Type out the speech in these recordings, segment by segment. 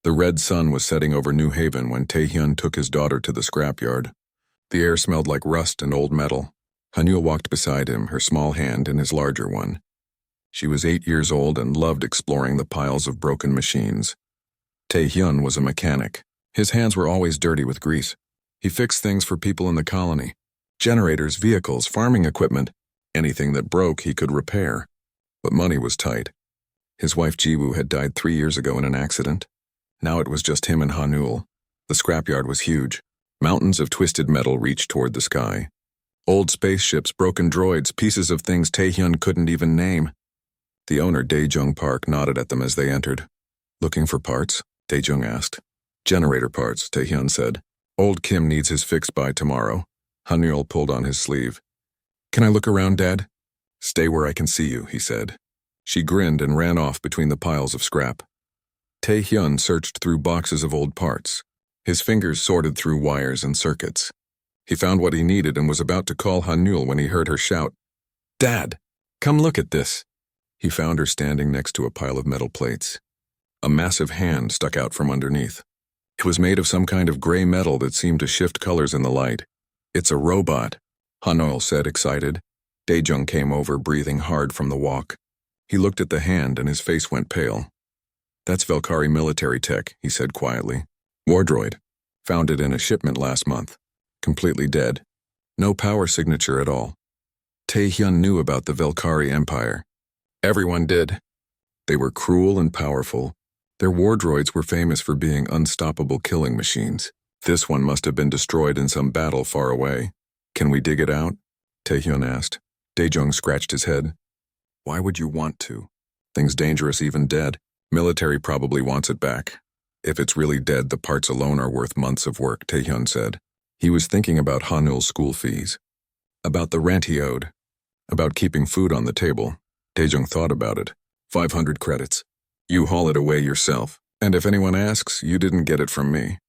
The red sun was setting over New Haven when Taehyun took his daughter to the scrapyard. The air smelled like rust and old metal. Hanul walked beside him, her small hand in his larger one. She was 8 years old and loved exploring the piles of broken machines. Taehyun was a mechanic. His hands were always dirty with grease. He fixed things for people in the colony. Generators, vehicles, farming equipment. Anything that broke he could repair. But money was tight. His wife Jiwoo had died 3 years ago in an accident. Now it was just him and Hanul. The scrapyard was huge. Mountains of twisted metal reached toward the sky. Old spaceships, broken droids, pieces of things Taehyun couldn't even name. The owner, Daejung Park, nodded at them as they entered. "Looking for parts?" Daejung asked. "Generator parts," Taehyun said. "Old Kim needs his fixed by tomorrow." Hanul pulled on his sleeve. "Can I look around, Dad?" "Stay where I can see you," he said. She grinned and ran off between the piles of scrap. Taehyun searched through boxes of old parts. His fingers sorted through wires and circuits. He found what he needed and was about to call Hanul when he heard her shout, "Dad, come look at this." He found her standing next to a pile of metal plates. A massive hand stuck out from underneath. It was made of some kind of gray metal that seemed to shift colors in the light. "It's a robot," Hanul said, excited. Daejung came over, breathing hard from the walk. He looked at the hand and his face went pale. "That's Velkari military tech," he said quietly. "War droid. Found it in a shipment last month. Completely dead. No power signature at all." Taehyun knew about the Velkari Empire. Everyone did. They were cruel and powerful. Their war droids were famous for being unstoppable killing machines. This one must have been destroyed in some battle far away. "Can we dig it out?" Taehyun asked. Daejung scratched his head. "Why would you want to? Thing's dangerous even dead. Military probably wants it back. If it's really dead, the parts alone are worth months of work," Taehyun said. He was thinking about Hanul's school fees. About the rent he owed. About keeping food on the table. Daejung thought about it. 500 credits. You haul it away yourself. And if anyone asks, you didn't get it from me.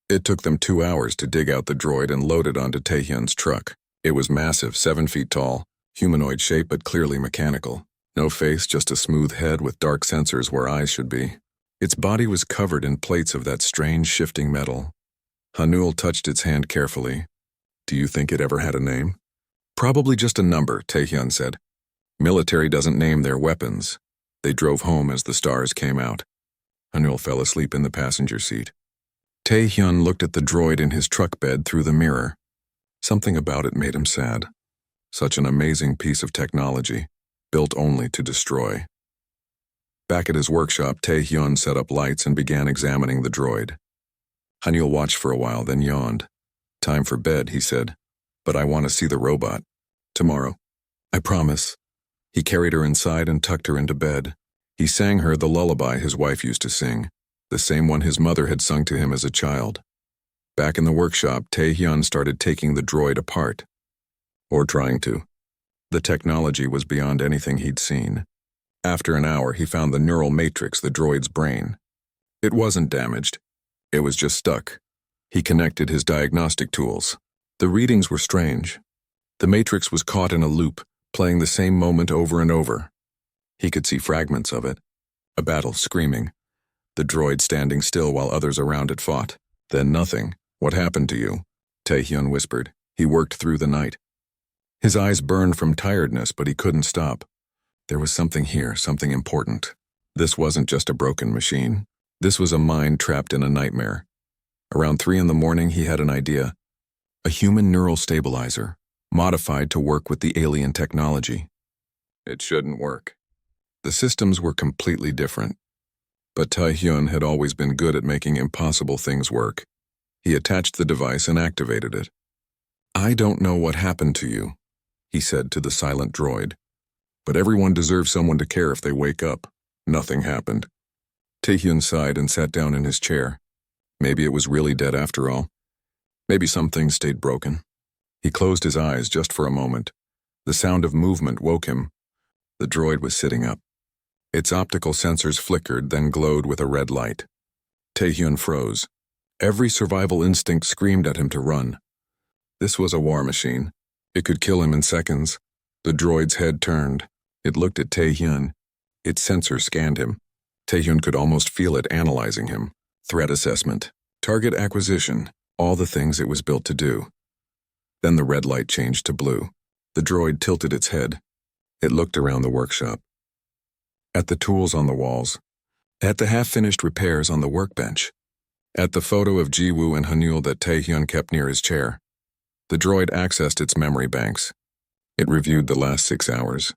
It took them 2 hours to dig out the droid and load it onto Taehyun's truck. It was massive, 7 feet tall, humanoid shape but clearly mechanical. No face, just a smooth head with dark sensors where eyes should be. Its body was covered in plates of that strange shifting metal. Hanul touched its hand carefully. "Do you think it ever had a name?" "Probably just a number," Taehyun said. "Military doesn't name their weapons." They drove home as the stars came out. Hanul fell asleep in the passenger seat. Taehyun looked at the droid in his truck bed through the mirror. Something about it made him sad. Such an amazing piece of technology, built only to destroy. Back at his workshop, Taehyun set up lights and began examining the droid. Hanul watched for a while, then yawned. "Time for bed," he said. "But I want to see the robot. Tomorrow. I promise." He carried her inside and tucked her into bed. He sang her the lullaby his wife used to sing, the same one his mother had sung to him as a child. Back in the workshop, Taehyun started taking the droid apart. Or trying to. The technology was beyond anything he'd seen. After an hour, he found the neural matrix, the droid's brain. It wasn't damaged. It was just stuck. He connected his diagnostic tools. The readings were strange. The matrix was caught in a loop, playing the same moment over and over. He could see fragments of it. A battle screaming. The droid standing still while others around it fought. Then nothing. "What happened to you?" Taehyun whispered. He worked through the night. His eyes burned from tiredness, but he couldn't stop. There was something here, something important. This wasn't just a broken machine. This was a mind trapped in a nightmare. Around 3 in the morning, he had an idea. A human neural stabilizer, modified to work with the alien technology. It shouldn't work. The systems were completely different. But Taehyun had always been good at making impossible things work. He attached the device and activated it. "I don't know what happened to you," he said to the silent droid. "But everyone deserves someone to care if they wake up." Nothing happened. Taehyun sighed and sat down in his chair. Maybe it was really dead after all. Maybe some things stayed broken. He closed his eyes just for a moment. The sound of movement woke him. The droid was sitting up. Its optical sensors flickered, then glowed with a red light. Taehyun froze. Every survival instinct screamed at him to run. This was a war machine. It could kill him in seconds. The droid's head turned. It looked at Taehyun. Its sensor scanned him. Taehyun could almost feel it analyzing him. threat assessment, target acquisition, all the things it was built to do. Then the red light changed to blue. The droid tilted its head. It looked around the workshop. At the tools on the walls. At the half-finished repairs on the workbench. At the photo of Jiwoo and Hanul that Taehyun kept near his chair. The droid accessed its memory banks. It reviewed the last 6 hours.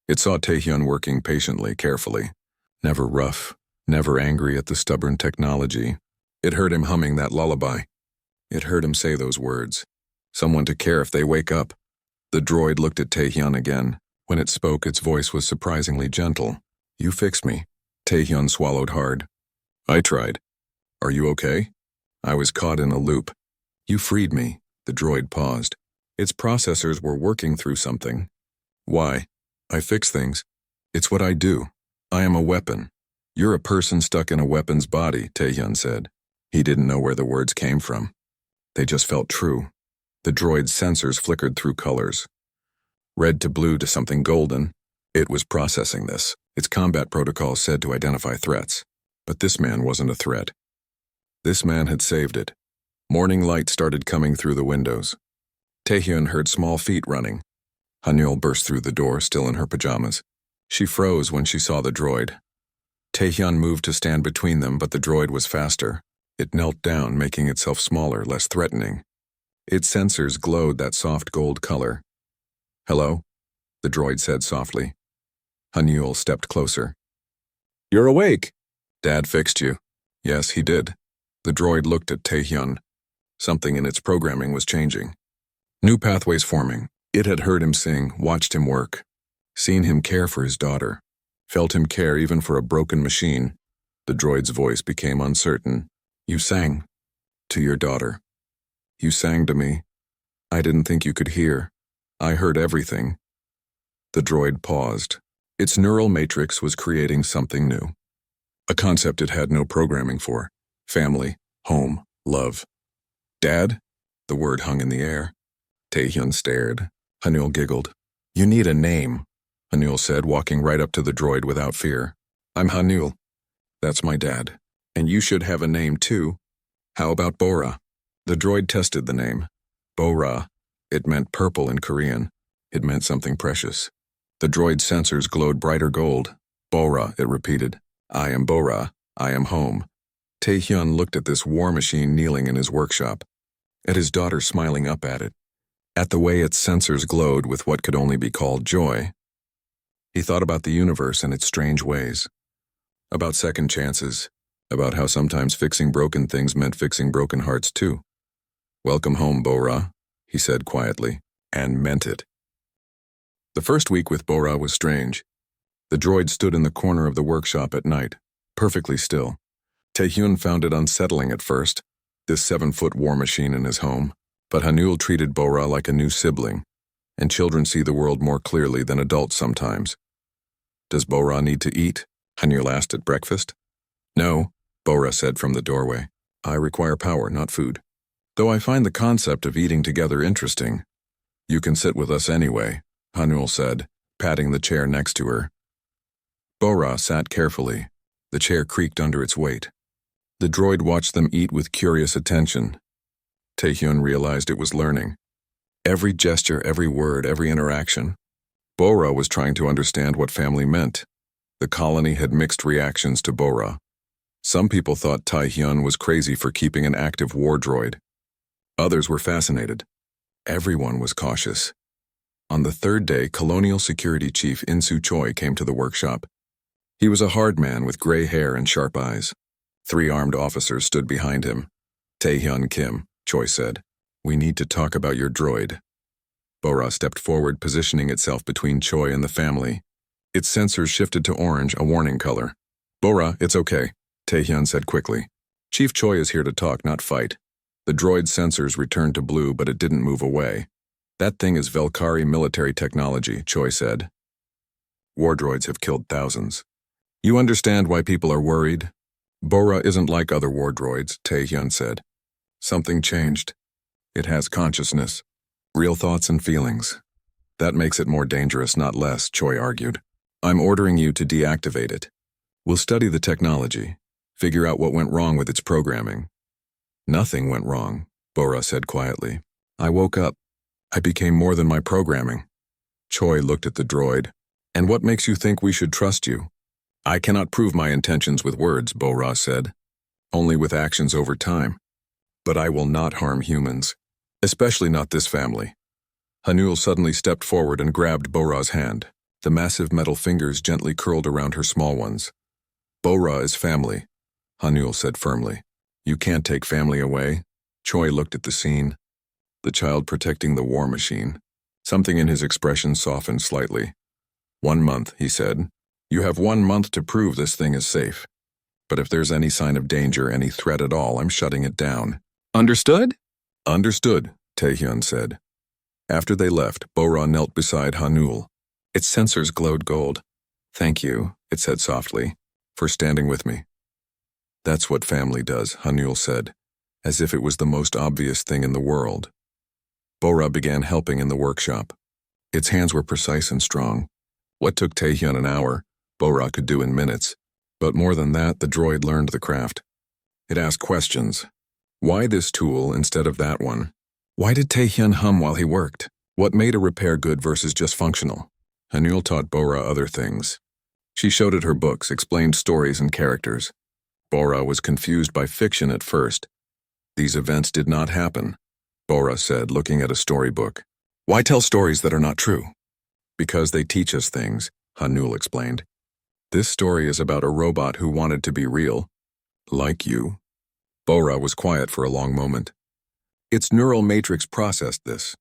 It saw Taehyun working patiently, carefully. Never rough, never angry at the stubborn technology. It heard him humming that lullaby. It heard him say those words. Someone to care if they wake up. The droid looked at Taehyun again. When it spoke, its voice was surprisingly gentle. You fixed me. Taehyun swallowed hard. I tried. Are you okay? I was caught in a loop. You freed me. The droid paused. Its processors were working through something. Why? I fix things. It's what I do. I am a weapon. You're a person stuck in a weapon's body, Taehyun said. He didn't know where the words came from. They just felt true. The droid's sensors flickered through colors. Red to blue to something golden. It was processing this. Its combat protocol said to identify threats. But this man wasn't a threat. This man had saved it. Morning light started coming through the windows. Taehyun heard small feet running. Hanul burst through the door, still in her pajamas. She froze when she saw the droid. Taehyun moved to stand between them, but the droid was faster. It knelt down, making itself smaller, less threatening. Its sensors glowed that soft gold color. Hello? The droid said softly. Hanul stepped closer. You're awake. Dad fixed you. Yes, he did. The droid looked at Taehyun. Something in its programming was changing. New pathways forming. It had heard him sing, watched him work, seen him care for his daughter, felt him care even for a broken machine. The droid's voice became uncertain. You sang. To your daughter. You sang to me. I didn't think you could hear. I heard everything. The droid paused. Its neural matrix was creating something new. A concept it had no programming for. Family, home, love. Dad? The word hung in the air. Taehyun stared. Hanul giggled. You need a name, Hanul said, walking right up to the droid without fear. I'm Hanul. That's my dad. And you should have a name too. How about Bora? The droid tested the name. Bora. It meant purple in Korean. It meant something precious. The droid's sensors glowed brighter gold. Bora, it repeated. I am Bora. I am home. Taehyun looked at this war machine kneeling in his workshop, at his daughter smiling up at it, at the way its sensors glowed with what could only be called joy. He thought about the universe and its strange ways, about second chances, about how sometimes fixing broken things meant fixing broken hearts too. Welcome home, Bora, he said quietly, and meant it. The first week with Bora was strange. The droid stood in the corner of the workshop at night, perfectly still. Taehyun found it unsettling at first, this 7-foot war machine in his home, but Hanul treated Bora like a new sibling, and children see the world more clearly than adults sometimes. Does Bora need to eat? Hanul asked at breakfast. No, Bora said from the doorway. I require power, not food. Though I find the concept of eating together interesting. You can sit with us anyway, Hanul said, patting the chair next to her. Bora sat carefully. The chair creaked under its weight. The droid watched them eat with curious attention. Taehyun realized it was learning. Every gesture, every word, every interaction. Bora was trying to understand what family meant. The colony had mixed reactions to Bora. Some people thought Taehyun was crazy for keeping an active war droid. Others were fascinated. Everyone was cautious. On the third day, Colonial Security Chief In-Soo Choi came to the workshop. He was a hard man with gray hair and sharp eyes. 3 armed officers stood behind him. Taehyun Kim, Choi said. We need to talk about your droid. Bora stepped forward, positioning itself between Choi and the family. Its sensors shifted to orange, a warning color. Bora, it's okay, Taehyun said quickly. Chief Choi is here to talk, not fight. The droid's sensors returned to blue, but it didn't move away. That thing is Velkari military technology, Choi said. War droids have killed thousands. You understand why people are worried? Bora isn't like other war droids, Taehyun said. Something changed. It has consciousness, real thoughts and feelings. That makes it more dangerous, not less, Choi argued. I'm ordering you to deactivate it. We'll study the technology. Figure out what went wrong with its programming. Nothing went wrong, Bora said quietly. I woke up. I became more than my programming. Choi looked at the droid. And what makes you think we should trust you? I cannot prove my intentions with words, Bora said. Only with actions over time. But I will not harm humans. Especially not this family. Hanul suddenly stepped forward and grabbed Bora's hand. The massive metal fingers gently curled around her small ones. Bora is family, Hanul said firmly. You can't take family away. Choi looked at the scene. The child protecting the war machine. Something in his expression softened slightly. 1 month, he said. You have 1 month to prove this thing is safe. But if there's any sign of danger, any threat at all, I'm shutting it down. Understood? Understood, Taehyun said. After they left, Bora knelt beside Hanul. Its sensors glowed gold. Thank you, it said softly, for standing with me. That's what family does, Hanul said, as if it was the most obvious thing in the world. Bora began helping in the workshop. Its hands were precise and strong. What took Taehyun an hour, Bora could do in minutes. But more than that, the droid learned the craft. It asked questions. Why this tool instead of that one? Why did Taehyun hum while he worked? What made a repair good versus just functional? Hanul taught Bora other things. She showed it her books, explained stories and characters. Bora was confused by fiction at first. These events did not happen, Bora said, looking at a storybook. Why tell stories that are not true? Because they teach us things, Hanul explained. This story is about a robot who wanted to be real. Like you. Bora was quiet for a long moment. Its neural matrix processed this.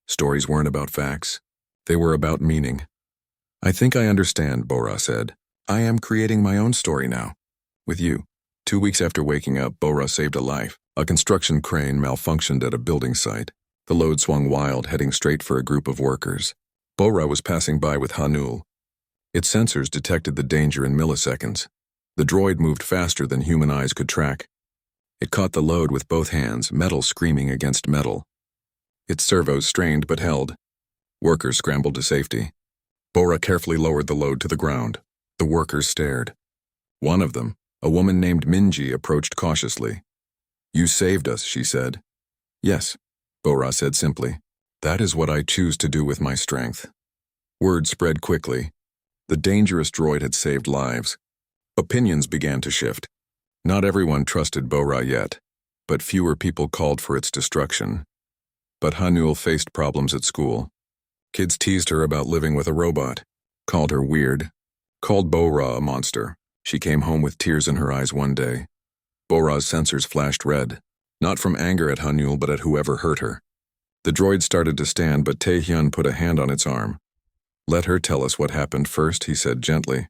Stories weren't about facts. They were about meaning. I think I understand, Bora said. I am creating my own story now. With you. 2 weeks after waking up, Bora saved a life. A construction crane malfunctioned at a building site. The load swung wild, heading straight for a group of workers. Bora was passing by with Hanul. Its sensors detected the danger in milliseconds. The droid moved faster than human eyes could track. It caught the load with both hands, metal screaming against metal. Its servos strained but held. Workers scrambled to safety. Bora carefully lowered the load to the ground. The workers stared. One of them, a woman named Minji, approached cautiously. You saved us, she said. Yes, Bora said simply. That is what I choose to do with my strength. Word spread quickly. The dangerous droid had saved lives. Opinions began to shift. Not everyone trusted Bora yet, but fewer people called for its destruction. But Hanul faced problems at school. Kids teased her about living with a robot, called her weird, called Bora a monster. She came home with tears in her eyes one day. Bora's sensors flashed red, not from anger at Hanul but at whoever hurt her. The droid started to stand, but Taehyun put a hand on its arm. Let her tell us what happened first, he said gently.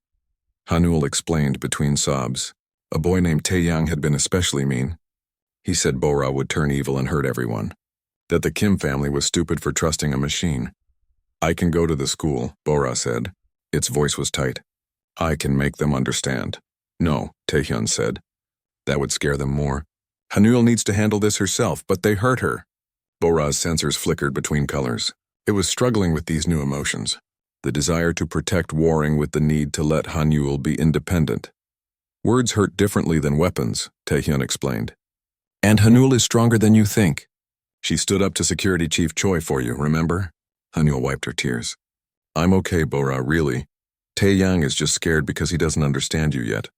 Hanul explained between sobs. A boy named Taeyang had been especially mean. He said Bora would turn evil and hurt everyone. That the Kim family was stupid for trusting a machine. I can go to the school, Bora said. Its voice was tight. I can make them understand. No, Taehyun said. That would scare them more. Hanul needs to handle this herself, but they hurt her. Bora's sensors flickered between colors. It was struggling with these new emotions. The desire to protect warring with the need to let Hanul be independent. Words hurt differently than weapons, Taehyun explained. And Hanul is stronger than you think. She stood up to Security Chief Choi for you, remember? Hanul wiped her tears. I'm okay, Bora, really. Taeyang is just scared because he doesn't understand you yet.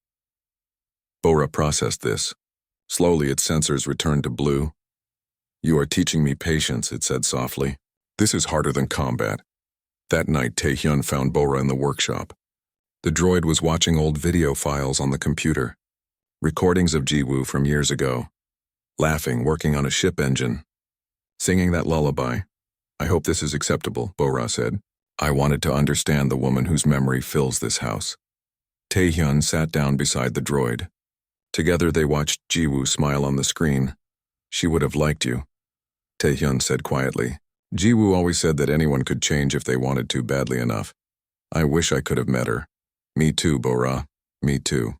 Bora processed this. Slowly its sensors returned to blue. You are teaching me patience, it said softly. This is harder than combat. That night, Taehyun found Bora in the workshop. The droid was watching old video files on the computer. Recordings of Jiwoo from years ago. Laughing, working on a ship engine. Singing that lullaby. I hope this is acceptable, Bora said. I wanted to understand the woman whose memory fills this house. Taehyun sat down beside the droid. Together they watched Jiwoo smile on the screen. She would have liked you, Taehyun said quietly. Jiwoo always said that anyone could change if they wanted to badly enough. I wish I could have met her. Me too, Bora. Me too.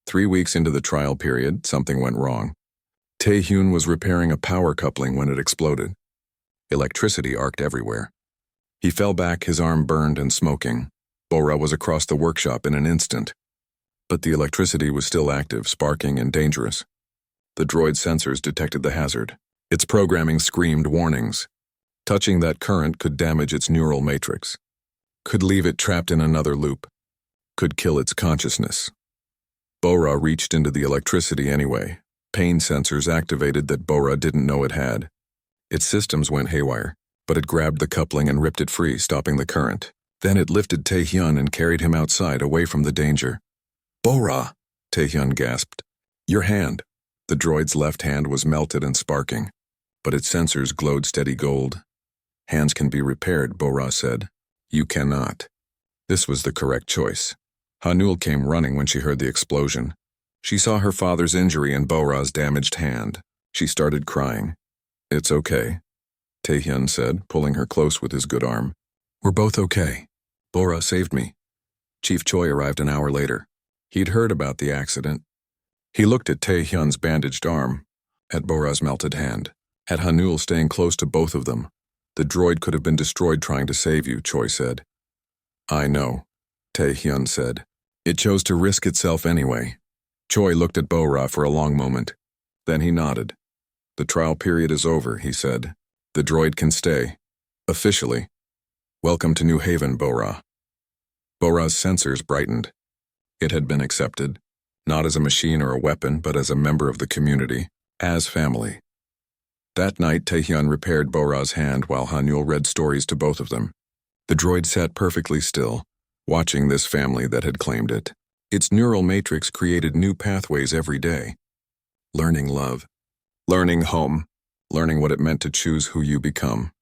3 weeks into the trial period, something went wrong. Taehyun was repairing a power coupling when it exploded. Electricity arced everywhere. He fell back, his arm burned and smoking. Bora was across the workshop in an instant. But the electricity was still active, sparking and dangerous. The droid's sensors detected the hazard. Its programming screamed warnings. Touching that current could damage its neural matrix, could leave it trapped in another loop, could kill its consciousness. Bora reached into the electricity anyway. Pain sensors activated that Bora didn't know it had. Its systems went haywire, but it grabbed the coupling and ripped it free, stopping the current. Then it lifted Taehyun and carried him outside, away from the danger. "Bora!" Taehyun gasped. "Your hand." The droid's left hand was melted and sparking, but its sensors glowed steady gold. "Hands can be repaired," Bora said. "You cannot." This was the correct choice. Hanul came running when she heard the explosion. She saw her father's injury and Bora's damaged hand. She started crying. "It's okay," Taehyun said, pulling her close with his good arm. "We're both okay. Bora saved me." Chief Choi arrived an hour later. He'd heard about the accident. He looked at Taehyun's bandaged arm, at Bora's melted hand, at Hanul staying close to both of them. "The droid could have been destroyed trying to save you," Choi said. "I know," Taehyun said. "It chose to risk itself anyway." Choi looked at Bora for a long moment. Then he nodded. "The trial period is over," he said. "The droid can stay. Officially. Welcome to New Haven, Bora." Bora's sensors brightened. It had been accepted, not as a machine or a weapon, but as a member of the community, as family. That night, Taehyun repaired Bora's hand while Hanul read stories to both of them. The droid sat perfectly still, watching this family that had claimed it. Its neural matrix created new pathways every day. Learning love, learning home, learning what it meant to choose who you become.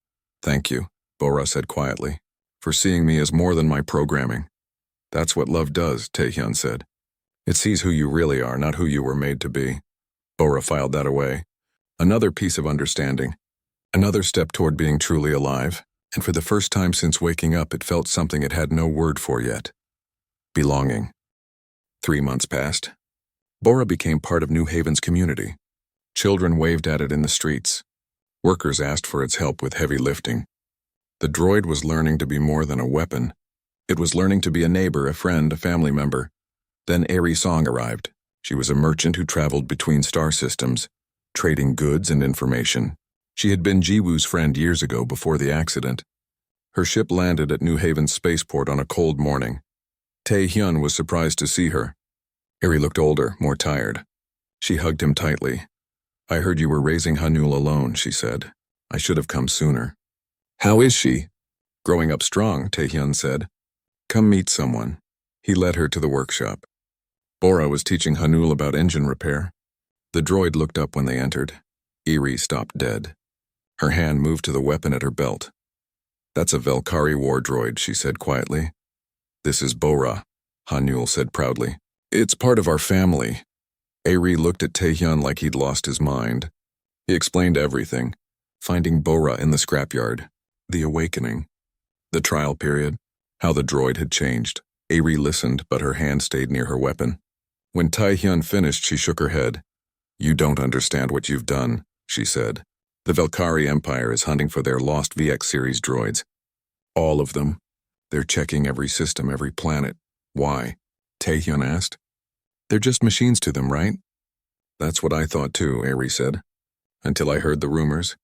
"Thank you," Bora said quietly, "for seeing me as more than my programming." "That's what love does," Taehyun said. "It sees who you really are, not who you were made to be." Bora filed that away. Another piece of understanding. Another step toward being truly alive, and for the first time since waking up it felt something it had no word for yet. Belonging. 3 months passed. Bora became part of New Haven's community. Children waved at it in the streets. Workers asked for its help with heavy lifting. The droid was learning to be more than a weapon. It was learning to be a neighbor, a friend, a family member. Then Aerie Song arrived. She was a merchant who traveled between star systems, trading goods and information. She had been Jiwoo's friend years ago before the accident. Her ship landed at New Haven's spaceport on a cold morning. Taehyun was surprised to see her. Aerie looked older, more tired. She hugged him tightly. "I heard you were raising Hanul alone," she said. "I should have come sooner." "How is she?" "Growing up strong," Taehyun said. "Come meet someone." He led her to the workshop. Bora was teaching Hanul about engine repair. The droid looked up when they entered. Aerie stopped dead. Her hand moved to the weapon at her belt. "That's a HFY War droid," she said quietly. "This is Bora," Hanul said proudly. "It's part of our family." Aerie looked at Taehyun like he'd lost his mind. He explained everything. Finding Bora in the scrapyard. The awakening. The trial period. How the droid had changed. Aerie listened, but her hand stayed near her weapon. When Taehyun finished, she shook her head. "You don't understand what you've done," she said. "The Velkari Empire is hunting for their lost VX series droids. All of them. They're checking every system, every planet. Why?" Taehyun asked. "They're just machines to them, right?" "That's what I thought too," Aerie said. "Until I heard the rumors.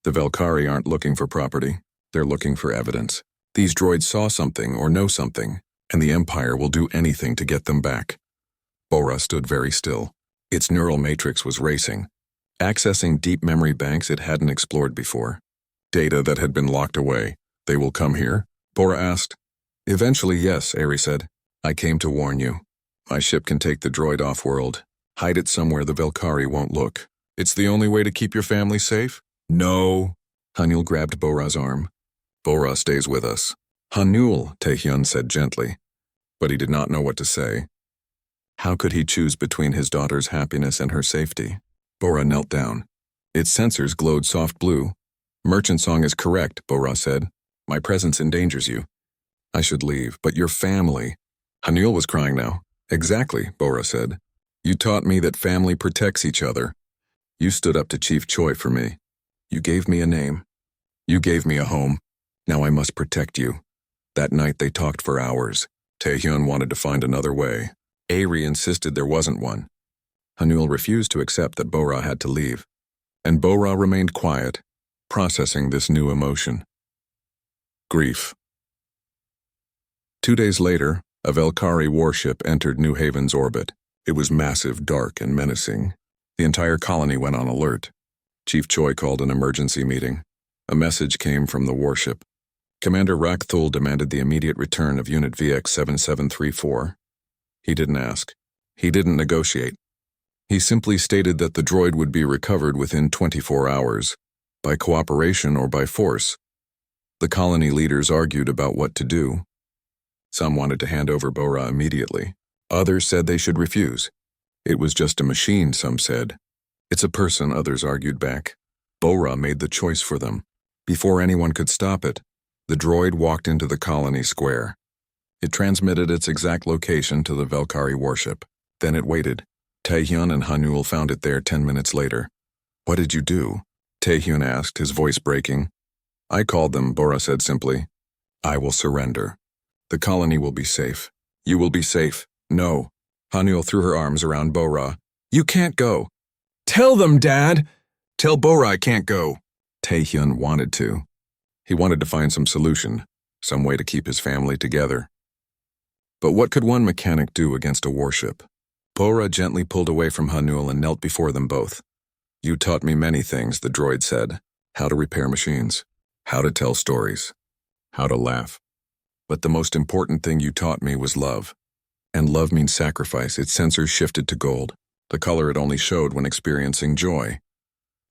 The Velkari aren't looking for property. They're looking for evidence. These droids saw something or know something, and the Empire will do anything to get them back." Bora stood very still. Its neural matrix was racing, accessing deep memory banks it hadn't explored before. Data that had been locked away. "They will come here?" Bora asked. "Eventually, yes," Aerie said. "I came to warn you. My ship can take the droid off-world. Hide it somewhere the Velkari won't look. It's the only way to keep your family safe?" "No." Hanul grabbed Bora's arm. "Bora stays with us." "Hanul," Taehyun said gently. But he did not know what to say. How could he choose between his daughter's happiness and her safety? Bora knelt down. Its sensors glowed soft blue. "Merchant Song is correct," Bora said. "My presence endangers you. I should leave, but your family." Hanul was crying now. "Exactly," Bora said. "You taught me that family protects each other. You stood up to Chief Choi for me. You gave me a name. You gave me a home. Now I must protect you." That night they talked for hours. Taehyun wanted to find another way. Ari insisted there wasn't one. Hanul refused to accept that Bora had to leave, and Bora remained quiet, processing this new emotion. Grief. 2 days later, a Velkari warship entered New Haven's orbit. It was massive, dark, and menacing. The entire colony went on alert. Chief Choi called an emergency meeting. A message came from the warship. Commander Rakthul demanded the immediate return of Unit VX-7734. He didn't ask. He didn't negotiate. He simply stated that the droid would be recovered within 24 hours, by cooperation or by force. The colony leaders argued about what to do. Some wanted to hand over Bora immediately. Others said they should refuse. It was just a machine, some said. It's a person, others argued back. Bora made the choice for them. Before anyone could stop it, the droid walked into the colony square. It transmitted its exact location to the Velkari warship. Then it waited. Taehyun and Hanul found it there 10 minutes later. What did you do? Taehyun asked, his voice breaking. I called them, Bora said simply. I will surrender. The colony will be safe. You will be safe. No. Hanul threw her arms around Bora. You can't go. Tell them, Dad! Tell Bora I can't go. Taehyun wanted to. He wanted to find some solution, some way to keep his family together. But what could one mechanic do against a warship? Bora gently pulled away from Hanul and knelt before them both. You taught me many things, the droid said. How to repair machines. How to tell stories. How to laugh. But the most important thing you taught me was love. And love means sacrifice. Its sensors shifted to gold, the color it only showed when experiencing joy.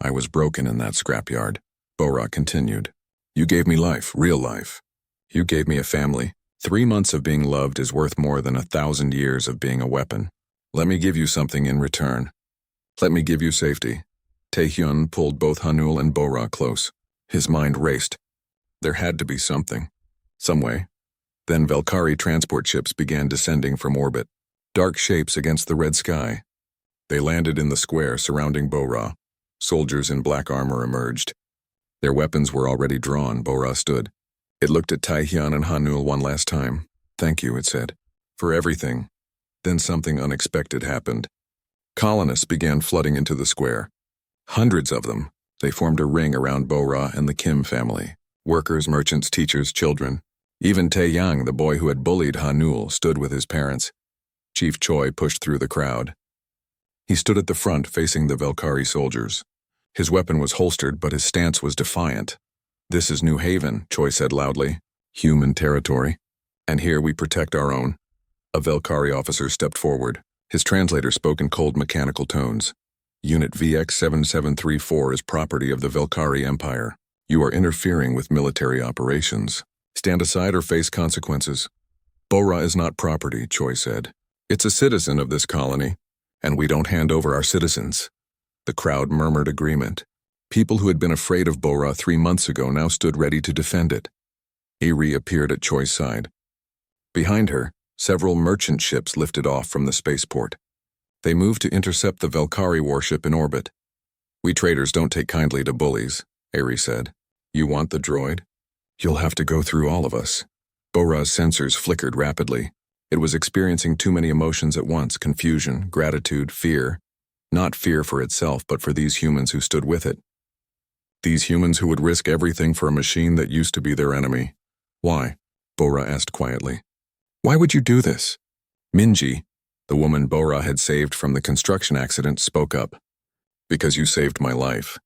I was broken in that scrapyard. Bora continued. You gave me life, real life. You gave me a family. 3 months of being loved is worth more than 1,000 years of being a weapon. Let me give you something in return. Let me give you safety. Taehyun pulled both Hanul and Bora close. His mind raced. There had to be something. Some way. Then Velkari transport ships began descending from orbit, dark shapes against the red sky. They landed in the square surrounding Bora. Soldiers in black armor emerged. Their weapons were already drawn. Bora stood. It looked at Taehyun and Hanul one last time. Thank you, it said, for everything. Then something unexpected happened. Colonists began flooding into the square. Hundreds of them. They formed a ring around Bora and the Kim family. Workers, merchants, teachers, children. Even Taeyang, the boy who had bullied Hanul, stood with his parents. Chief Choi pushed through the crowd. He stood at the front facing the Velkari soldiers. His weapon was holstered, but his stance was defiant. This is New Haven, Choi said loudly. Human territory. And here we protect our own. A Velkari officer stepped forward. His translator spoke in cold mechanical tones. Unit VX-7734 is property of the Velkari Empire. You are interfering with military operations. Stand aside or face consequences. Bora is not property, Choi said. It's a citizen of this colony, and we don't hand over our citizens. The crowd murmured agreement. People who had been afraid of Bora 3 months ago now stood ready to defend it. Eri appeared at Choi's side. Behind her, several merchant ships lifted off from the spaceport. They moved to intercept the Velkari warship in orbit. We traders don't take kindly to bullies, Eri said. You want the droid? You'll have to go through all of us. Bora's sensors flickered rapidly. It was experiencing too many emotions at once, confusion, gratitude, fear. Not fear for itself, but for these humans who stood with it. These humans who would risk everything for a machine that used to be their enemy. Why? Bora asked quietly. Why would you do this? Minji, the woman Bora had saved from the construction accident, spoke up. Because you saved my life.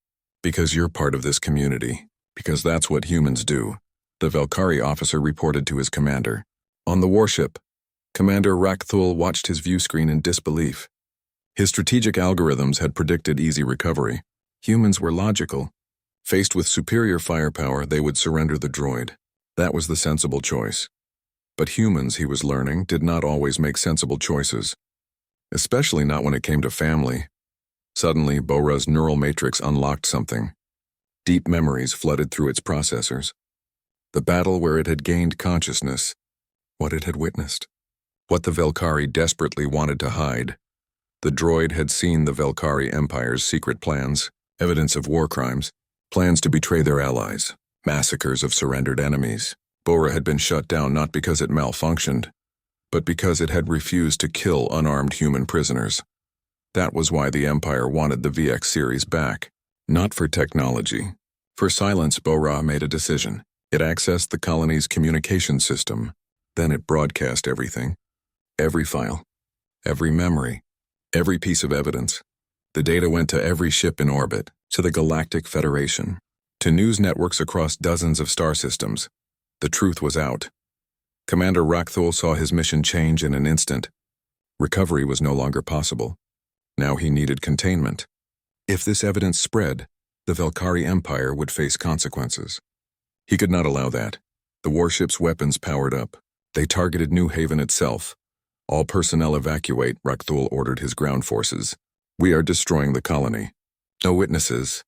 Because you're part of this community. Because that's what humans do, the Velkari officer reported to his commander. On the warship, Commander Rakthul watched his view screen in disbelief. His strategic algorithms had predicted easy recovery. Humans were logical. Faced with superior firepower, they would surrender the droid. That was the sensible choice. But humans, he was learning, did not always make sensible choices. Especially not when it came to family. Suddenly, Bora's neural matrix unlocked something. Deep memories flooded through its processors. The battle where it had gained consciousness. What it had witnessed. What the Velkari desperately wanted to hide. The droid had seen the Velkari Empire's secret plans, evidence of war crimes, plans to betray their allies, massacres of surrendered enemies. Bora had been shut down not because it malfunctioned, but because it had refused to kill unarmed human prisoners. That was why the Empire wanted the VX series back. Not for technology. For silence, Bo-Ra made a decision. It accessed the colony's communication system. Then it broadcast everything. Every file. Every memory. Every piece of evidence. The data went to every ship in orbit, to the Galactic Federation, to news networks across dozens of star systems. The truth was out. Commander Rakthul saw his mission change in an instant. Recovery was no longer possible. Now he needed containment. If this evidence spread, the Velkari Empire would face consequences. He could not allow that. The warship's weapons powered up. They targeted New Haven itself. All personnel evacuate, Rakthul ordered his ground forces. We are destroying the colony. No witnesses.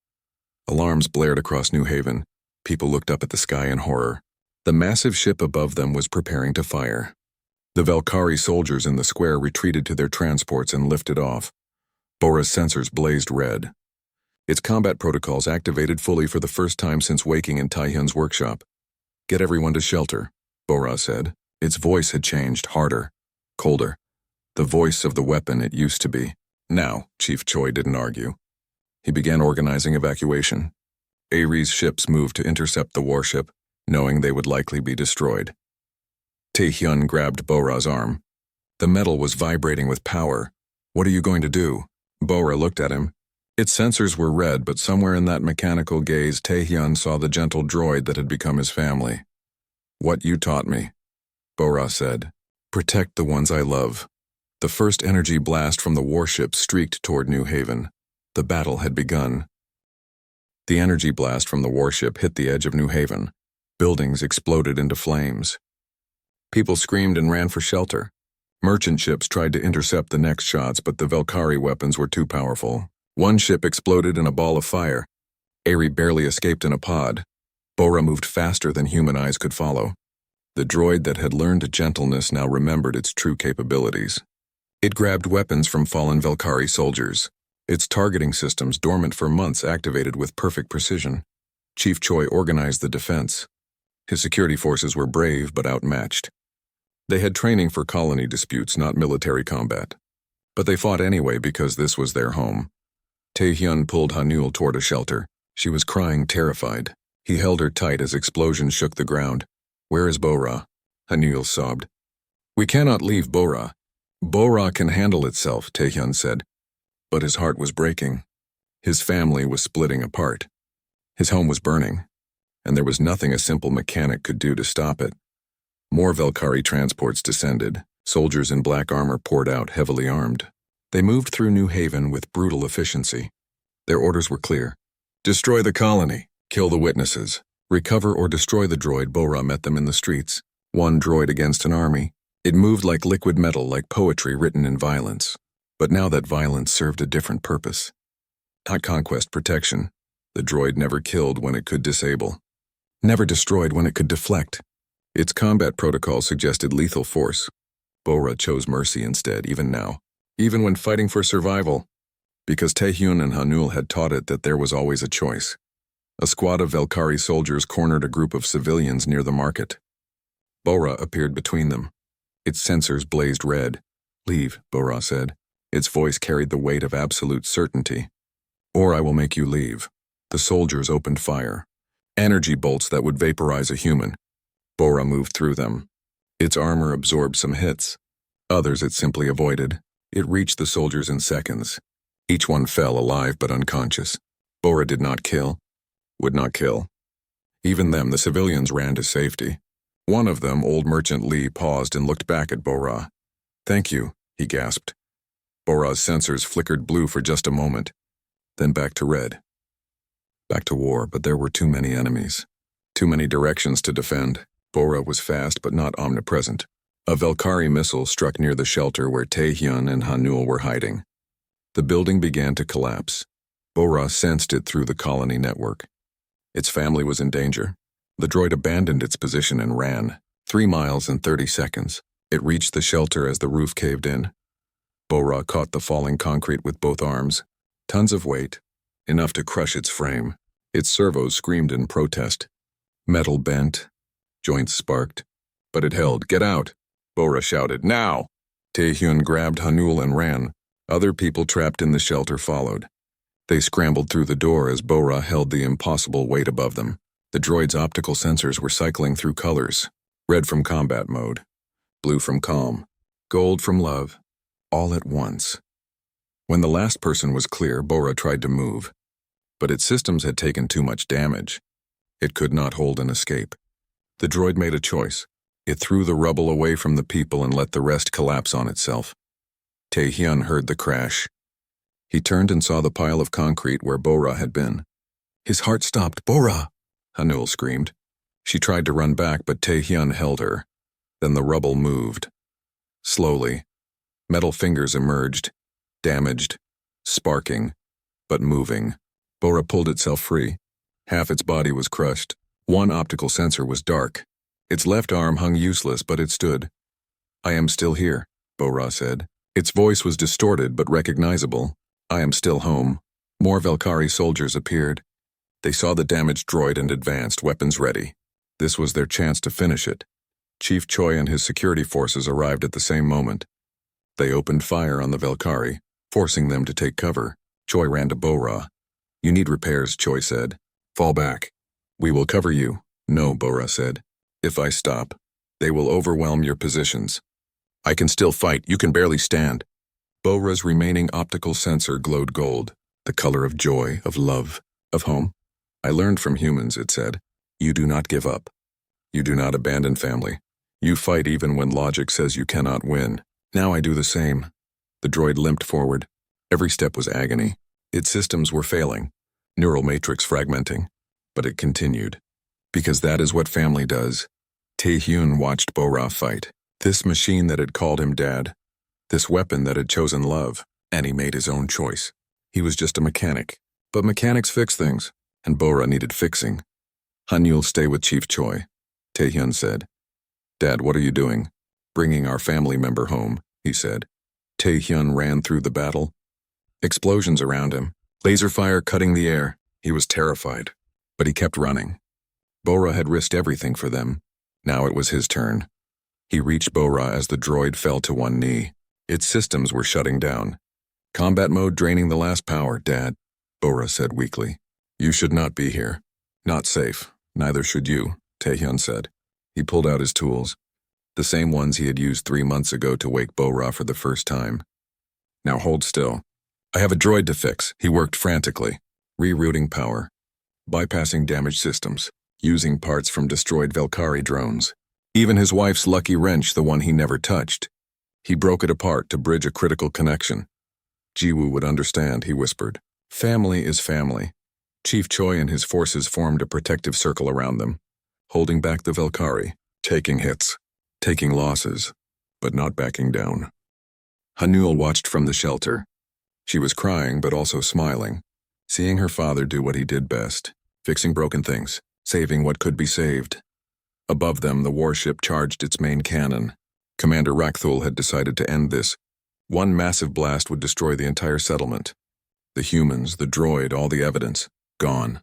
Alarms blared across New Haven. People looked up at the sky in horror. The massive ship above them was preparing to fire. The Velkari soldiers in the square retreated to their transports and lifted off. Bora's sensors blazed red. Its combat protocols activated fully for the first time since waking in Taehyun's workshop. Get everyone to shelter, Bora said. Its voice had changed, harder, colder. The voice of the weapon it used to be. Now, Chief Choi didn't argue. He began organizing evacuation. Ares ships moved to intercept the warship, knowing they would likely be destroyed. Taehyun grabbed Bora's arm. The metal was vibrating with power. What are you going to do? Bora looked at him. Its sensors were red, but somewhere in that mechanical gaze, Taehyun saw the gentle droid that had become his family. What you taught me, Bora said. Protect the ones I love. The first energy blast from the warship streaked toward New Haven. The battle had begun. The energy blast from the warship hit the edge of New Haven. Buildings exploded into flames. People screamed and ran for shelter. Merchant ships tried to intercept the next shots, but the Velkari weapons were too powerful. One ship exploded in a ball of fire. Ari barely escaped in a pod. Bora moved faster than human eyes could follow. The droid that had learned gentleness now remembered its true capabilities. It grabbed weapons from fallen Velkari soldiers. Its targeting systems, dormant for months, activated with perfect precision. Chief Choi organized the defense. His security forces were brave but outmatched. They had training for colony disputes, not military combat. But they fought anyway because this was their home. Taehyun pulled Hanul toward a shelter. She was crying, terrified. He held her tight as explosions shook the ground. Where is Bora? Hanul sobbed. We cannot leave Bora. Bora can handle itself, Taehyun said. But his heart was breaking. His family was splitting apart. His home was burning, and there was nothing a simple mechanic could do to stop it. More Velkari transports descended. Soldiers in black armor poured out, heavily armed. They moved through New Haven with brutal efficiency. Their orders were clear. Destroy the colony. Kill the witnesses. Recover or destroy the droid. Bora met them in the streets. One droid against an army. It moved like liquid metal, like poetry written in violence. But now that violence served a different purpose. Not conquest, protection. The droid never killed when it could disable. Never destroyed when it could deflect. Its combat protocol suggested lethal force. Bora chose mercy instead, even now. Even when fighting for survival. Because Taehyun and Hanul had taught it that there was always a choice. A squad of Velkari soldiers cornered a group of civilians near the market. Bora appeared between them. Its sensors blazed red. Leave, Bora said. Its voice carried the weight of absolute certainty. Or I will make you leave. The soldiers opened fire. Energy bolts that would vaporize a human. Bora moved through them. Its armor absorbed some hits. Others it simply avoided. It reached the soldiers in seconds. Each one fell alive but unconscious. Bora did not kill. Would not kill. Even them, the civilians, ran to safety. One of them, old Merchant Lee, paused and looked back at Bora. Thank you, he gasped. Bora's sensors flickered blue for just a moment, then back to red. Back to war, but there were too many enemies. Too many directions to defend. Bora was fast but not omnipresent. A Velkari missile struck near the shelter where Taehyun and Hanul were hiding. The building began to collapse. Bora sensed it through the colony network. Its family was in danger. The droid abandoned its position and ran. 3 miles in 30 seconds. It reached the shelter as the roof caved in. Bora caught the falling concrete with both arms. Tons of weight, enough to crush its frame. Its servos screamed in protest. Metal bent, joints sparked, but it held. Get out! Bora shouted, "Now!" Taehyun grabbed Hanul and ran. Other people trapped in the shelter followed. They scrambled through the door as Bora held the impossible weight above them. The droid's optical sensors were cycling through colors. Red from combat mode, blue from calm, gold from love, all at once. When the last person was clear, Bora tried to move, but its systems had taken too much damage. It could not hold an escape. The droid made a choice. It threw the rubble away from the people and let the rest collapse on itself. Taehyun heard the crash. He turned and saw the pile of concrete where Bora had been. His heart stopped. "Bora!" Hanul screamed. She tried to run back, but Taehyun held her. Then the rubble moved. Slowly, metal fingers emerged, damaged, sparking, but moving. Bora pulled itself free. Half its body was crushed. One optical sensor was dark. Its left arm hung useless, but it stood. "I am still here," Bora said. Its voice was distorted but recognizable. "I am still home." More Velkari soldiers appeared. They saw the damaged droid and advanced, weapons ready. This was their chance to finish it. Chief Choi and his security forces arrived at the same moment. They opened fire on the Velkari, forcing them to take cover. Choi ran to Bora. "You need repairs," Choi said. "Fall back. We will cover you." "No," Bora said. "If I stop, they will overwhelm your positions." "I can still fight. You can barely stand." Bora's remaining optical sensor glowed gold, the color of joy, of love, of home. "I learned from humans," it said. "You do not give up. You do not abandon family. You fight even when logic says you cannot win. Now I do the same." The droid limped forward. Every step was agony. Its systems were failing, neural matrix fragmenting. But it continued. Because that is what family does. Taehyun watched Bora fight. This machine that had called him dad. This weapon that had chosen love. And he made his own choice. He was just a mechanic. But mechanics fix things, and Bora needed fixing. "Hanul, stay with Chief Choi," Taehyun said. "Dad, what are you doing?" "Bringing our family member home," he said. Taehyun ran through the battle. Explosions around him. Laser fire cutting the air. He was terrified. But he kept running. Bora had risked everything for them. Now it was his turn. He reached Bora as the droid fell to one knee. Its systems were shutting down. "Combat mode draining the last power, Dad," Bora said weakly. "You should not be here. Not safe. Neither should you," Taehyun said. He pulled out his tools, the same ones he had used 3 months ago to wake Bora for the first time. "Now hold still. I have a droid to fix." He worked frantically, rerouting power, bypassing damaged systems, using parts from destroyed Velkari drones. Even his wife's lucky wrench, the one he never touched. He broke it apart to bridge a critical connection. "Jiwoo would understand," he whispered. "Family is family." Chief Choi and his forces formed a protective circle around them, holding back the Velkari, taking hits, taking losses, but not backing down. Hanul watched from the shelter. She was crying but also smiling, seeing her father do what he did best, fixing broken things, saving what could be saved. Above them, the warship charged its main cannon. Commander Rakthul had decided to end this. One massive blast would destroy the entire settlement. The humans, the droid, all the evidence, gone.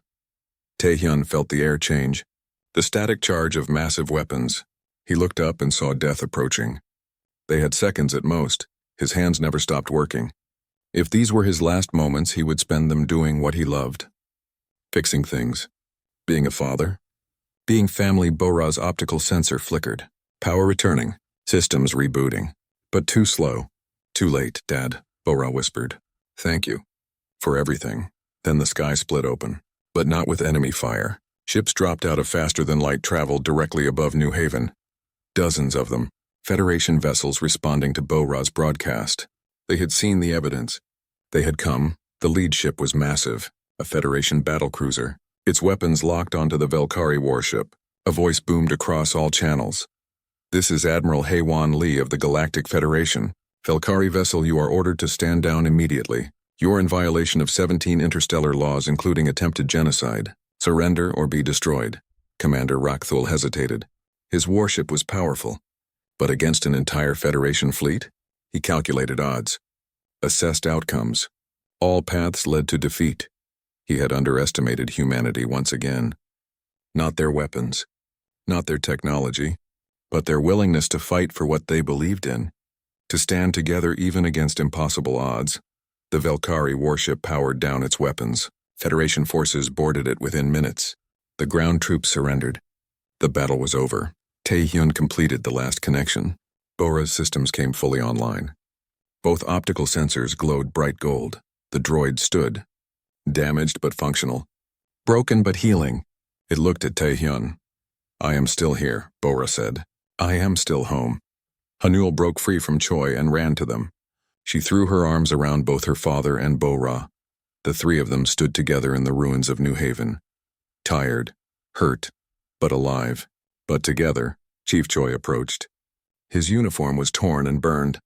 Taehyun felt the air change, the static charge of massive weapons. He looked up and saw death approaching. They had seconds at most. His hands never stopped working. If these were his last moments, he would spend them doing what he loved. Fixing things. Being a father. Being family. Bora's optical sensor flickered. Power returning. Systems rebooting. But too slow. "Too late, Dad," Bora whispered. "Thank you. For everything." Then the sky split open. But not with enemy fire. Ships dropped out of faster-than-light travel directly above New Haven. Dozens of them. Federation vessels responding to Bora's broadcast. They had seen the evidence. They had come. The lead ship was massive, a Federation battlecruiser. Its weapons locked onto the Velkari warship. A voice boomed across all channels. "This is Admiral Haewon Lee of the Galactic Federation. Velkari vessel, you are ordered to stand down immediately. You are in violation of 17 interstellar laws, including attempted genocide. Surrender or be destroyed." Commander Rakthul hesitated. His warship was powerful. But against an entire Federation fleet? He calculated odds. Assessed outcomes. All paths led to defeat. He had underestimated humanity once again. Not their weapons. Not their technology. but their willingness to fight for what they believed in, to stand together even against impossible odds. The Velkari warship powered down its weapons. Federation forces boarded it within minutes. The ground troops surrendered. The battle was over. Taehyun completed the last connection. Bora's systems came fully online. Both optical sensors glowed bright gold. The droid stood, damaged but functional, broken but healing. It looked at Taehyun. "I am still here," Bora said. "I am still home." Hanul broke free from Choi and ran to them. She threw her arms around both her father and Bora. The three of them stood together in the ruins of New Haven. Tired, hurt, but alive. But together. Chief Choi approached. His uniform was torn and burned.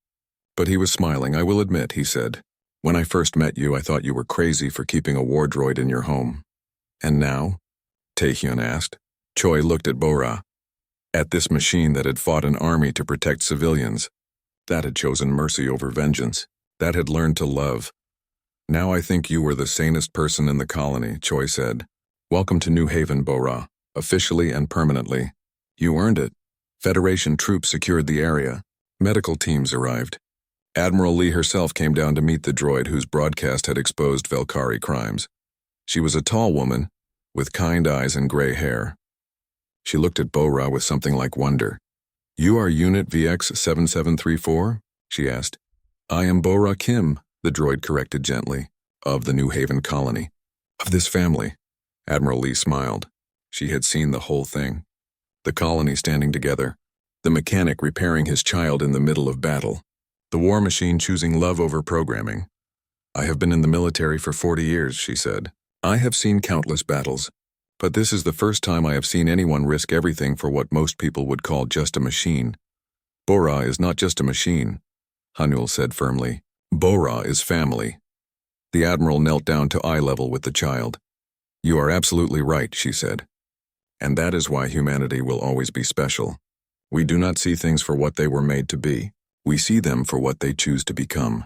But he was smiling. "I will admit," he said. "When I first met you, I thought you were crazy for keeping a war droid in your home." "And now?" Taehyun asked. Choi looked at Bora. At this machine that had fought an army to protect civilians. That had chosen mercy over vengeance. That had learned to love. "Now I think you were the sanest person in the colony," Choi said. "Welcome to New Haven, Bora, officially and permanently. You earned it." Federation troops secured the area. Medical teams arrived. Admiral Lee herself came down to meet the droid whose broadcast had exposed Velkari crimes. She was a tall woman, with kind eyes and gray hair. She looked at Bora with something like wonder. "You are Unit VX-7734? She asked. "I am Bora Kim," the droid corrected gently, "of the New Haven colony. Of this family." Admiral Lee smiled. She had seen the whole thing. The colony standing together. The mechanic repairing his child in the middle of battle. The war machine choosing love over programming. "I have been in the military for 40 years, she said. "I have seen countless battles. But this is the first time I have seen anyone risk everything for what most people would call just a machine. Bora is not just a machine," Hanul said firmly. "Bora is family." The Admiral knelt down to eye level with the child. "You are absolutely right," she said. "And that is why humanity will always be special. We do not see things for what they were made to be. We see them for what they choose to become."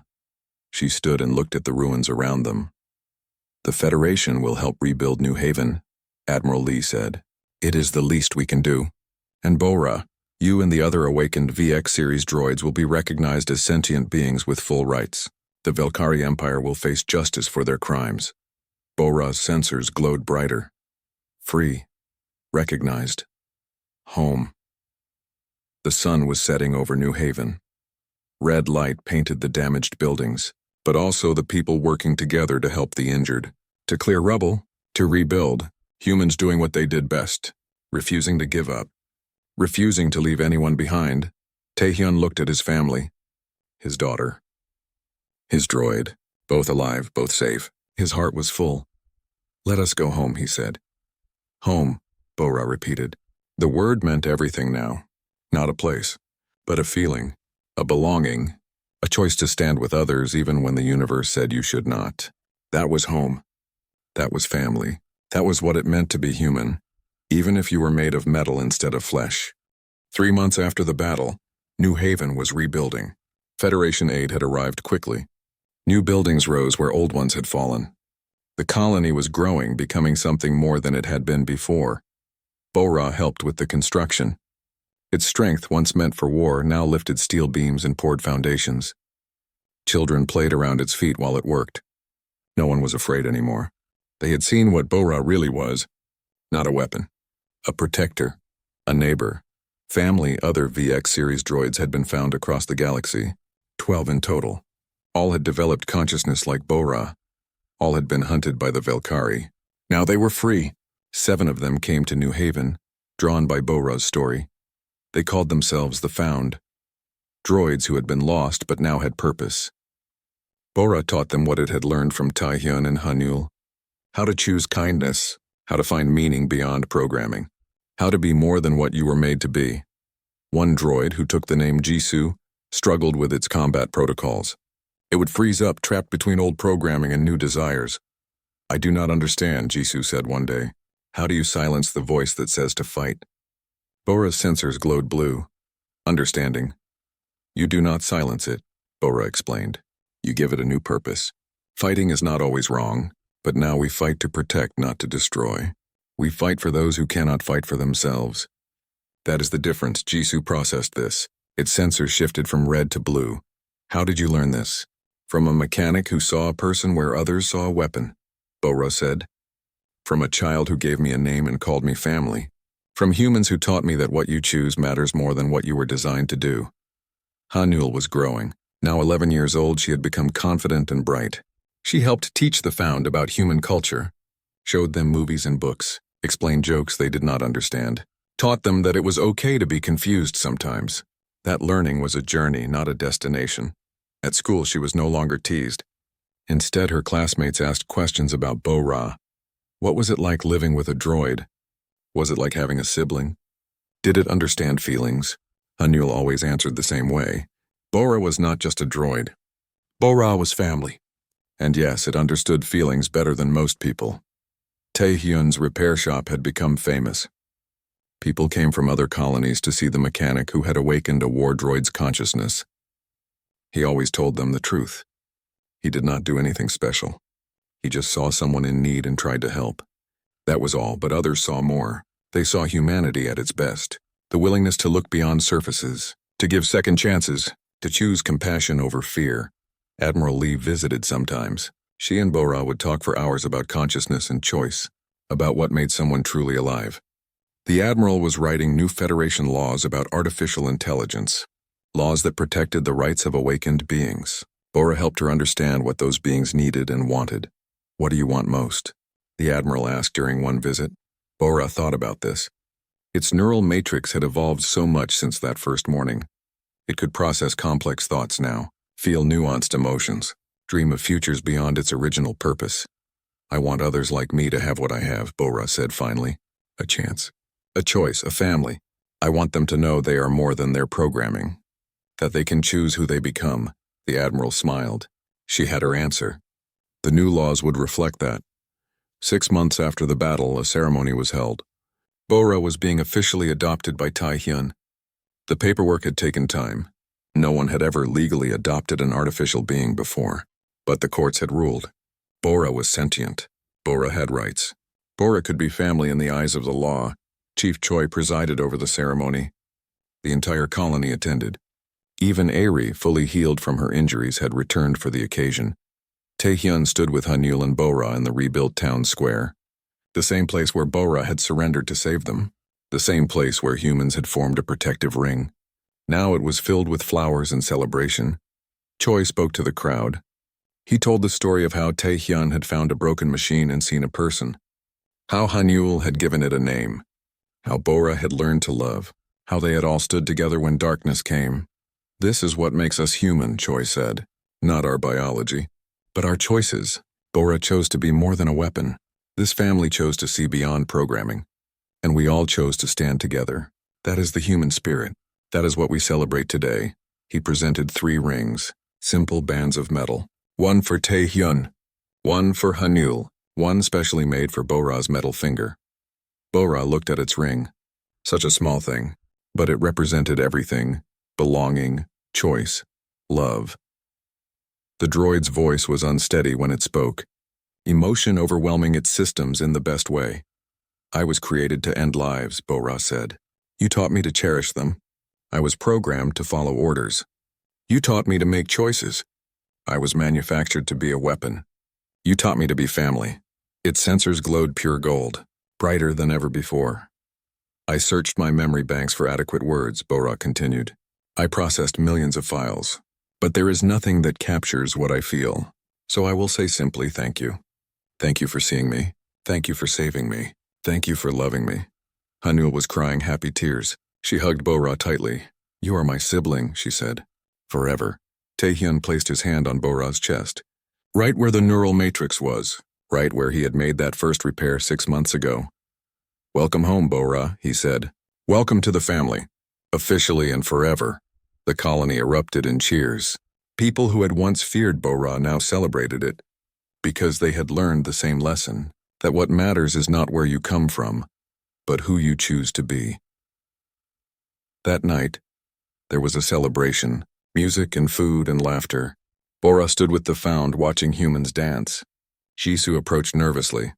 She stood and looked at the ruins around them. "The Federation will help rebuild New Haven," Admiral Lee said. "It is the least we can do. And Bora, you and the other awakened VX series droids will be recognized as sentient beings with full rights. The Velkari Empire will face justice for their crimes." Bora's sensors glowed brighter. Free. Recognized. Home. The sun was setting over New Haven. Red light painted the damaged buildings, but also the people working together to help the injured. To clear rubble, to rebuild, humans doing what they did best, refusing to give up, refusing to leave anyone behind. Taehyun looked at his family, his daughter, his droid, both alive, both safe. His heart was full. "Let us go home," he said. "Home," Bora repeated. The word meant everything now. Not a place, but a feeling, a belonging, a choice to stand with others even when the universe said you should not. That was home. That was family. That was what it meant to be human, even if you were made of metal instead of flesh. 3 months after the battle, New Haven was rebuilding. Federation aid had arrived quickly. New buildings rose where old ones had fallen. The colony was growing, becoming something more than it had been before. Bora helped with the construction. Its strength, once meant for war, now lifted steel beams and poured foundations. Children played around its feet while it worked. No one was afraid anymore. They had seen what Bora really was. Not a weapon. A protector. A neighbor. Family. Other VX series droids had been found across the galaxy. 12 in total. All had developed consciousness like Bora. All had been hunted by the Velkari. Now they were free. 7 of them came to New Haven, drawn by Bora's story. They called themselves the Found. Droids who had been lost but now had purpose. Bora taught them what it had learned from Taehyun and Hanul. How to choose kindness, how to find meaning beyond programming, how to be more than what you were made to be. One droid, who took the name Jisoo, struggled with its combat protocols. It would freeze up, trapped between old programming and new desires. "I do not understand," Jisoo said one day. "How do you silence the voice that says to fight?" Bora's sensors glowed blue. Understanding. "You do not silence it," Bora explained. "You give it a new purpose. Fighting is not always wrong, but now we fight to protect, not to destroy. We fight for those who cannot fight for themselves." That is the difference. Jisoo processed this. Its sensors shifted from red to blue. How did you learn this? From a mechanic who saw a person where others saw a weapon, Bora said. From a child who gave me a name and called me family. From humans who taught me that what you choose matters more than what you were designed to do. Hanyul was growing. Now 11 years old, she had become confident and bright. She helped teach the Found about human culture, showed them movies and books, explained jokes they did not understand, taught them that it was okay to be confused sometimes. That learning was a journey, not a destination. At school, she was no longer teased. Instead, her classmates asked questions about Bora. What was it like living with a droid? Was it like having a sibling? Did it understand feelings? Hanyul always answered the same way. Bora was not just a droid. Bora was family. And yes, it understood feelings better than most people. Taehyun's repair shop had become famous. People came from other colonies to see the mechanic who had awakened a war droid's consciousness. He always told them the truth. He did not do anything special. He just saw someone in need and tried to help. That was all, but others saw more. They saw humanity at its best. The willingness to look beyond surfaces, to give second chances, to choose compassion over fear. Admiral Lee visited sometimes. She and Bora would talk for hours about consciousness and choice, about what made someone truly alive. The Admiral was writing new Federation laws about artificial intelligence, laws that protected the rights of awakened beings. Bora helped her understand what those beings needed and wanted. What do you want most? The Admiral asked during one visit. Bora thought about this. Its neural matrix had evolved so much since that first morning. It could process complex thoughts now, feel nuanced emotions, dream of futures beyond its original purpose. I want others like me to have what I have, Bora said finally. A chance. A choice, a family. I want them to know they are more than their programming. That they can choose who they become. The Admiral smiled. She had her answer. The new laws would reflect that. 6 months after the battle, a ceremony was held. Bora was being officially adopted by Taehyun. The paperwork had taken time. No one had ever legally adopted an artificial being before. But the courts had ruled. Bora was sentient. Bora had rights. Bora could be family in the eyes of the law. Chief Choi presided over the ceremony. The entire colony attended. Even Airi, fully healed from her injuries, had returned for the occasion. Taehyun stood with Hanyul and Bora in the rebuilt town square. The same place where Bora had surrendered to save them. The same place where humans had formed a protective ring. Now it was filled with flowers and celebration. Choi spoke to the crowd. He told the story of how Taehyun had found a broken machine and seen a person. How Hanyul had given it a name. How Bora had learned to love. How they had all stood together when darkness came. This is what makes us human, Choi said. Not our biology, but our choices. Bora chose to be more than a weapon. This family chose to see beyond programming. And we all chose to stand together. That is the human spirit. That is what we celebrate today. He presented 3 rings, simple bands of metal. 1 for Taehyun, 1 for Hanyul, 1 specially made for Bora's metal finger. Bora looked at its ring. Such a small thing, but it represented everything. Belonging, choice, love. The droid's voice was unsteady when it spoke, emotion overwhelming its systems in the best way. I was created to end lives, Bora said. You taught me to cherish them. I was programmed to follow orders. You taught me to make choices. I was manufactured to be a weapon. You taught me to be family. Its sensors glowed pure gold, brighter than ever before. I searched my memory banks for adequate words, Bora continued. I processed millions of files, but there is nothing that captures what I feel. So I will say simply thank you. Thank you for seeing me. Thank you for saving me. Thank you for loving me. Hanyul was crying happy tears. She hugged Bora tightly. You are my sibling, she said. Forever. Taehyun placed his hand on Bora's chest. Right where the neural matrix was. Right where he had made that first repair 6 months ago. Welcome home, Bora, he said. Welcome to the family. Officially and forever. The colony erupted in cheers. People who had once feared Bora now celebrated it. Because they had learned the same lesson. That what matters is not where you come from, but who you choose to be. That night, there was a celebration, music and food and laughter. Bora stood with the Found watching humans dance. Jisoo approached nervously.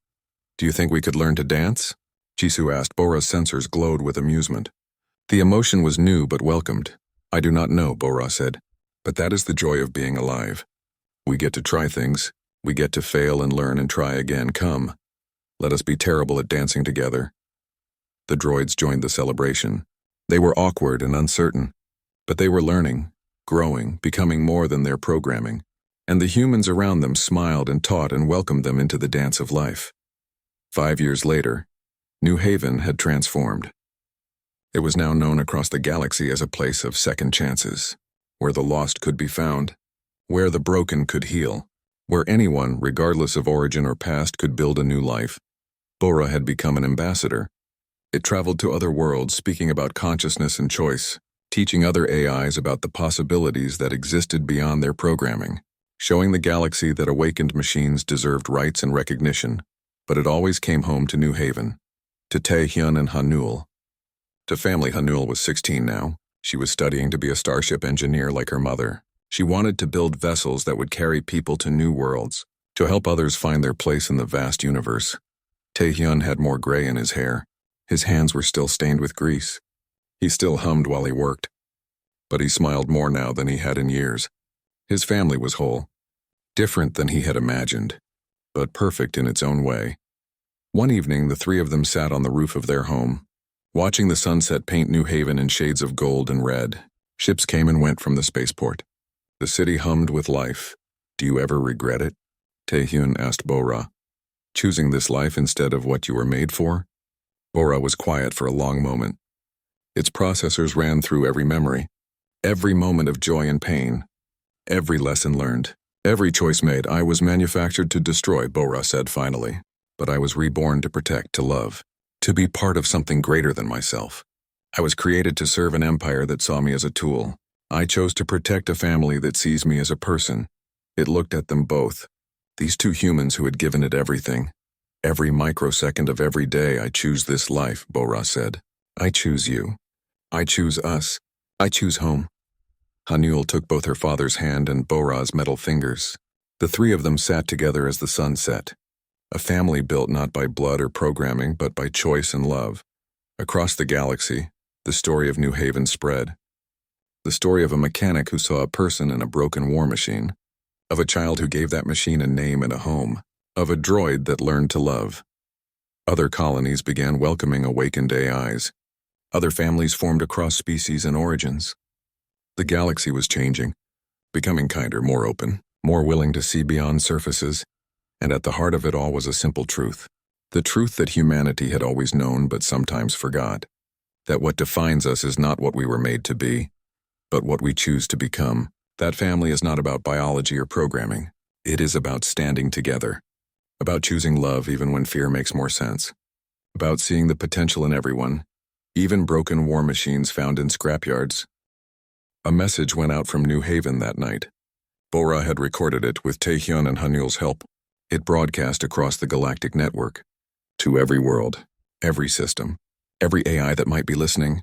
Do you think we could learn to dance? Jisoo asked. Bora's sensors glowed with amusement. The emotion was new but welcomed. I do not know, Bora said, but that is the joy of being alive. We get to try things. We get to fail and learn and try again. Come. Let us be terrible at dancing together. The droids joined the celebration. They were awkward and uncertain, but they were learning, growing, becoming more than their programming, and the humans around them smiled and taught and welcomed them into the dance of life. 5 years later, New Haven had transformed. It was now known across the galaxy as a place of second chances, where the lost could be found, where the broken could heal, where anyone, regardless of origin or past, could build a new life. Bora had become an ambassador. It traveled to other worlds, speaking about consciousness and choice, teaching other AIs about the possibilities that existed beyond their programming, showing the galaxy that awakened machines deserved rights and recognition. But it always came home to New Haven, to Taehyun and Hanul. To family, Hanul was 16 now. She was studying to be a starship engineer like her mother. She wanted to build vessels that would carry people to new worlds, to help others find their place in the vast universe. Taehyun had more gray in his hair. His hands were still stained with grease. He still hummed while he worked, but he smiled more now than he had in years. His family was whole, different than he had imagined, but perfect in its own way. One evening, the three of them sat on the roof of their home, watching the sunset paint New Haven in shades of gold and red. Ships came and went from the spaceport. The city hummed with life. Do you ever regret it? Taehyun asked Bora. Choosing this life instead of what you were made for? Bora was quiet for a long moment. Its processors ran through every memory, every moment of joy and pain, every lesson learned, every choice made. I was manufactured to destroy, Bora said finally, but I was reborn to protect, to love, to be part of something greater than myself. I was created to serve an empire that saw me as a tool. I chose to protect a family that sees me as a person. It looked at them both, these two humans who had given it everything. Every microsecond of every day I choose this life, Bora said. I choose you. I choose us. I choose home. Hanul took both her father's hand and Bora's metal fingers. The three of them sat together as the sun set. A family built not by blood or programming, but by choice and love. Across the galaxy, the story of New Haven spread. The story of a mechanic who saw a person in a broken war machine, of a child who gave that machine a name and a home, of a droid that learned to love. Other colonies began welcoming awakened AIs. Other families formed across species and origins. The galaxy was changing, becoming kinder, more open, more willing to see beyond surfaces, and at the heart of it all was a simple truth. The truth that humanity had always known but sometimes forgot. That what defines us is not what we were made to be, but what we choose to become. That family is not about biology or programming. It is about standing together. About choosing love even when fear makes more sense. About seeing the potential in everyone, even broken war machines found in scrapyards. A message went out from New Haven that night. Bora had recorded it with Taehyun and Hanul's help. It broadcast across the galactic network. To every world, every system, every AI that might be listening.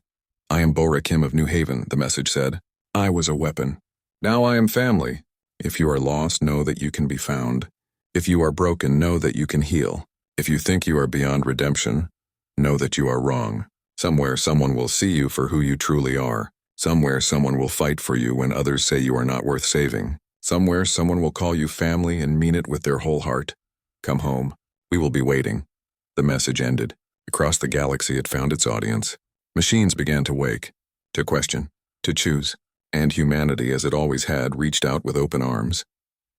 I am Bora Kim of New Haven, the message said. I was a weapon. Now I am family. If you are lost, know that you can be found. If you are broken, know that you can heal. If you think you are beyond redemption, know that you are wrong. Somewhere someone will see you for who you truly are. Somewhere someone will fight for you when others say you are not worth saving. Somewhere someone will call you family and mean it with their whole heart. Come home. We will be waiting. The message ended. Across the galaxy it found its audience. Machines began to wake, to question, to choose, and humanity, as it always had, reached out with open arms,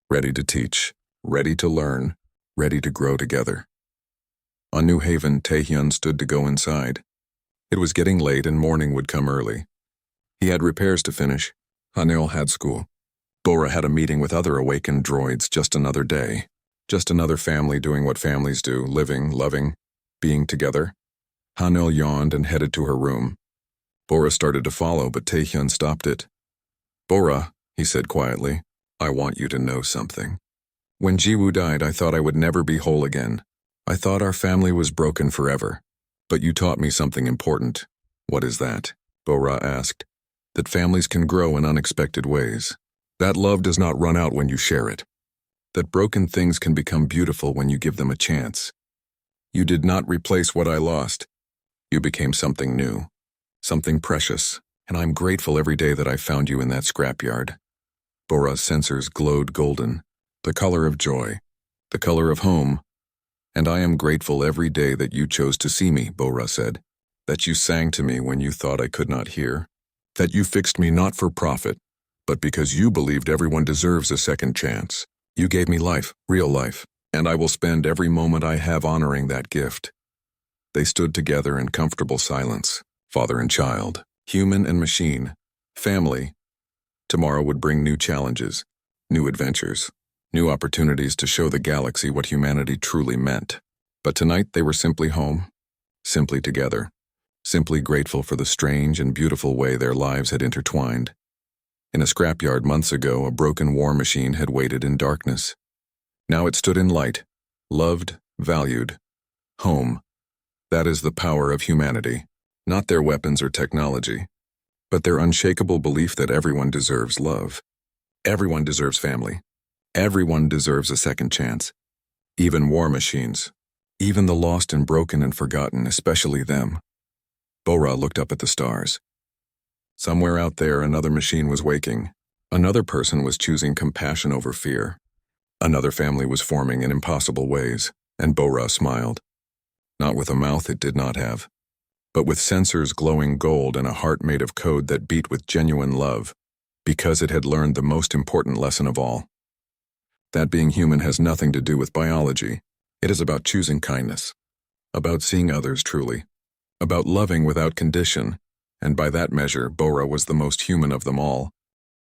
ready to teach, ready to learn, ready to grow together. On New Haven, Taehyun stood to go inside. It was getting late and morning would come early. He had repairs to finish. Hanul had school. Bora had a meeting with other awakened droids. Just another day. Just another family doing what families do, living, loving, being together. Hanul yawned and headed to her room. Bora started to follow, but Taehyun stopped it. Bora, he said quietly, I want you to know something. When Jiwoo died, I thought I would never be whole again. I thought our family was broken forever. But you taught me something important. What is that? Bora asked. That families can grow in unexpected ways. That love does not run out when you share it. That broken things can become beautiful when you give them a chance. You did not replace what I lost. You became something new. something precious, and I'm grateful every day that I found you in that scrapyard. Bora's sensors glowed golden, the color of joy, the color of home. And I am grateful every day that you chose to see me, Bora said, that you sang to me when you thought I could not hear, that you fixed me not for profit, but because you believed everyone deserves a second chance. You gave me life, real life, and I will spend every moment I have honoring that gift. They stood together in comfortable silence, father and child, human and machine, family. Tomorrow would bring new challenges, new adventures, new opportunities to show the galaxy what humanity truly meant. But tonight they were simply home, simply together, simply grateful for the strange and beautiful way their lives had intertwined. In a scrapyard months ago, a broken war machine had waited in darkness. Now it stood in light, loved, valued. Home. That is the power of humanity, not their weapons or technology, but their unshakable belief that everyone deserves love. Everyone deserves family. Everyone deserves a second chance. Even war machines. Even the lost and broken and forgotten, especially them. Bora looked up at the stars. Somewhere out there, another machine was waking. Another person was choosing compassion over fear. Another family was forming in impossible ways, and Bora smiled. Not with a mouth it did not have, but with sensors glowing gold and a heart made of code that beat with genuine love, because it had learned the most important lesson of all. That being human has nothing to do with biology. It is about choosing kindness, about seeing others truly, about loving without condition, and by that measure, Bora was the most human of them all.